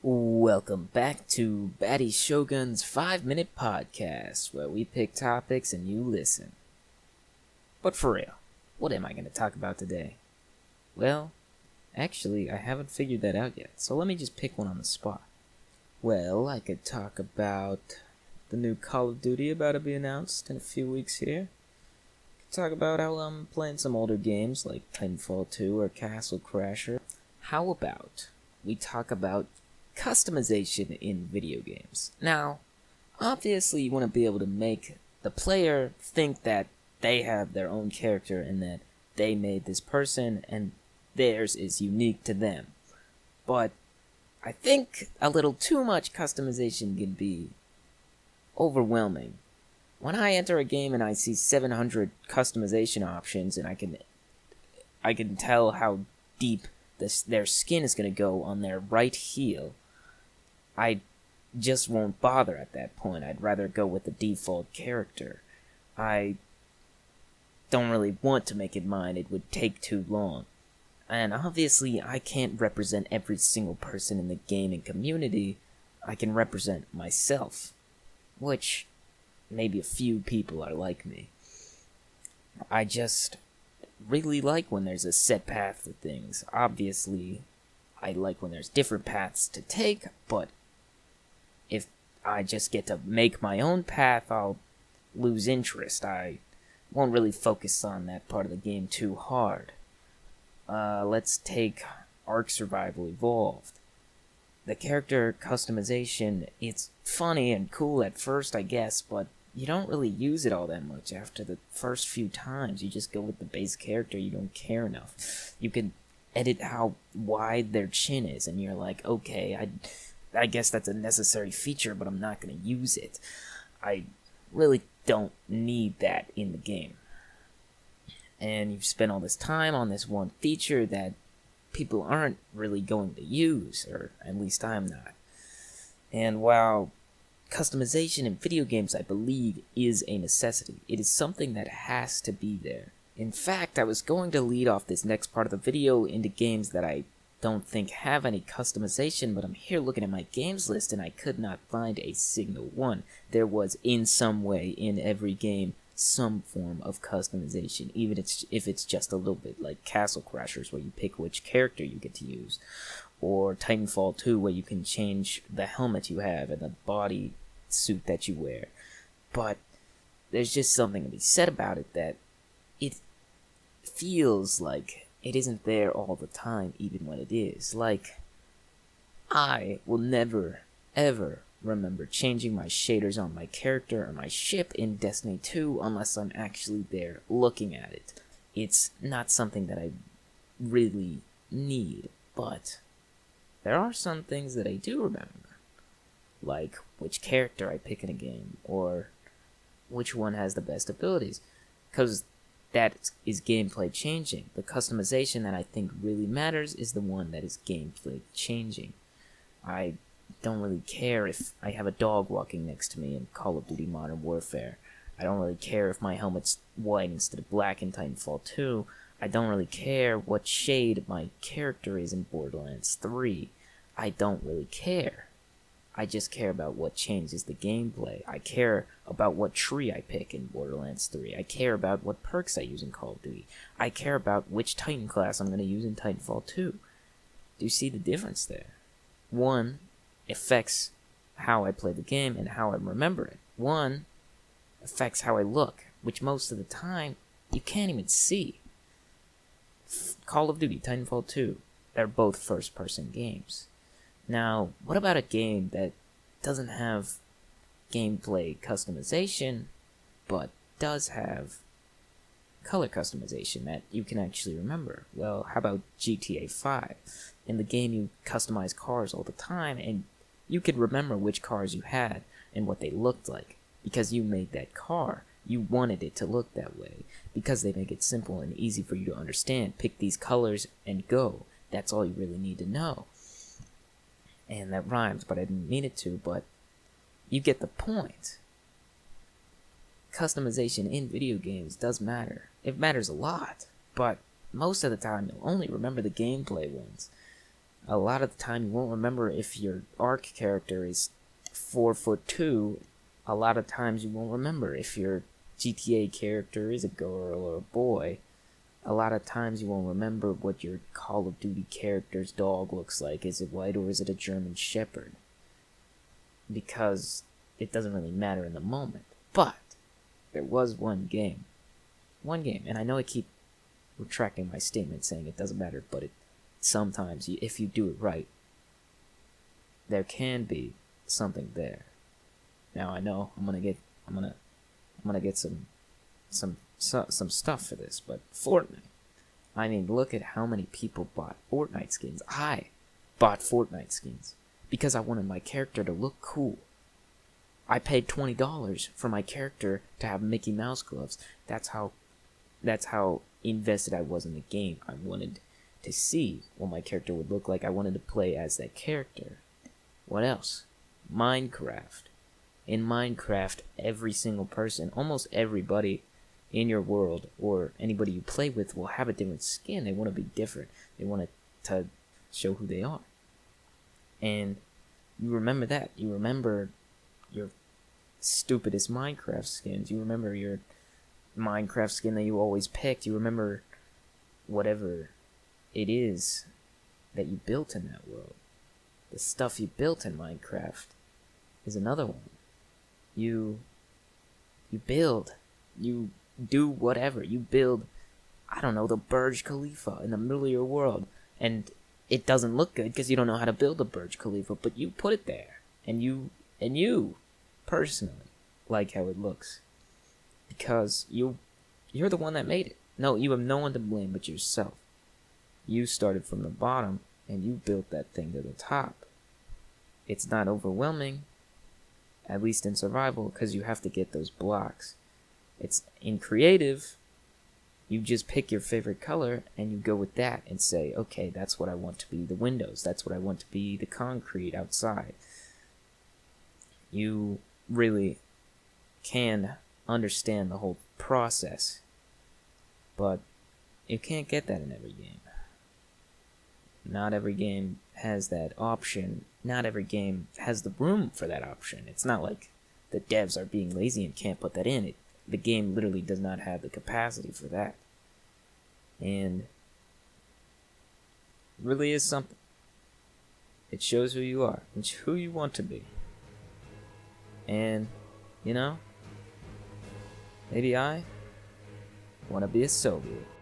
Welcome back to Batty Shogun's 5-Minute Podcast, where we pick topics and you listen. But for real, what am I going to talk about today? Well, actually, I haven't figured that out yet, so let me just pick one on the spot. Well, I could talk about the new Call of Duty about to be announced in a few weeks here. Could talk about how I'm playing some older games like Titanfall 2 or Castle Crasher. How about we talk about customization in video games? Now, obviously you want to be able to make the player think that they have their own character and that they made this person and theirs is unique to them. But I think a little too much customization can be overwhelming. When I enter a game and I see 700 customization options and I can tell how deep their skin is going to go on their right heel, I just won't bother at that point. I'd rather go with the default character. I don't really want to make it mine. It would take too long. And obviously, I can't represent every single person in the gaming community. I can represent myself, which maybe a few people are like me. I just really like when there's a set path for things. Obviously, I like when there's different paths to take, but if I just get to make my own path, I'll lose interest. I won't really focus on that part of the game too hard. Let's take Ark Survival Evolved. The character customization, it's funny and cool at first, I guess, but you don't really use it all that much after the first few times. You just go with the base character. You don't care enough. You can edit how wide their chin is, and you're like, okay, I guess that's a necessary feature, but I'm not going to use it. I really don't need that in the game. And you've spent all this time on this one feature that people aren't really going to use, or at least I'm not. And while customization in video games, I believe, is a necessity, it is something that has to be there. In fact, I was going to lead off this next part of the video into games that I don't think have any customization, but I'm here looking at my games list and I could not find a single one. There was, in some way, in every game, some form of customization, even if it's just a little bit, like Castle Crashers, where you pick which character you get to use, or Titanfall 2, where you can change the helmet you have and the body suit that you wear. But there's just something to be said about it, that it feels like it isn't there all the time, even when it is. Like, I will never, ever remember changing my shaders on my character or my ship in Destiny 2 unless I'm actually there looking at it. It's not something that I really need, but there are some things that I do remember. Like which character I pick in a game, or which one has the best abilities. Because that is gameplay changing. The customization that I think really matters is the one that is gameplay changing. I don't really care if I have a dog walking next to me in Call of Duty Modern Warfare. I don't really care if my helmet's white instead of black in Titanfall 2. I don't really care what shade my character is in Borderlands 3. I don't really care. I just care about what changes the gameplay. I care about what tree I pick in Borderlands 3. I care about what perks I use in Call of Duty. I care about which Titan class I'm going to use in Titanfall 2. Do you see the difference there? One affects how I play the game and how I remember it. One affects how I look, which most of the time you can't even see. Call of Duty, Titanfall 2, they're both first-person games. Now, what about a game that doesn't have gameplay customization, but does have color customization that you can actually remember? Well, how about GTA 5? In the game, you customize cars all the time, and you could remember which cars you had and what they looked like, because you made that car. You wanted it to look that way, because they make it simple and easy for you to understand. Pick these colors and go. That's all you really need to know. And that rhymes, but I didn't mean it to, but you get the point. Customization in video games does matter. It matters a lot, but most of the time you'll only remember the gameplay ones. A lot of the time, you won't remember if your ARK character is 4'2". A lot of times, you won't remember if your GTA character is a girl or a boy. A lot of times, you won't remember what your Call of Duty character's dog looks like. Is it white or is it a German Shepherd? Because it doesn't really matter in the moment. But there was one game, and I know I keep retracting my statement saying it doesn't matter, but sometimes, if you do it right, there can be something there. Now I know I'm gonna get some stuff for this, but Fortnite. I mean, look at how many people bought Fortnite skins. I bought Fortnite skins because I wanted my character to look cool. I paid $20 for my character to have Mickey Mouse gloves. That's how invested I was in the game. I wanted to see what my character would look like. I wanted to play as that character. What else? Minecraft. In Minecraft, every single person, almost everybody in your world or anybody you play with will have a different skin. They want to be different. They want to show who they are. And you remember that. You remember your stupidest Minecraft skins. You remember your Minecraft skin that you always picked. You remember whatever it is that you built in that world. The stuff you built in Minecraft is another one. You build. You do whatever. You build, I don't know, the Burj Khalifa in the middle of your world. And it doesn't look good because you don't know how to build a Burj Khalifa, but you put it there. And you personally like how it looks. Because you're the one that made it. No, you have no one to blame but yourself. You started from the bottom and you built that thing to the top. It's not overwhelming, at least in survival, because you have to get those blocks. It's in creative, you just pick your favorite color and you go with that and say, okay, that's what I want to be the windows. That's what I want to be the concrete outside. You really can understand the whole process, but you can't get that in every game. Not every game has that option. Not every game has the room for that option. It's not like the devs are being lazy and can't put that in. The game literally does not have the capacity for that. And it really is something. It shows who you are. It's who you want to be. And, maybe I want to be a Soviet.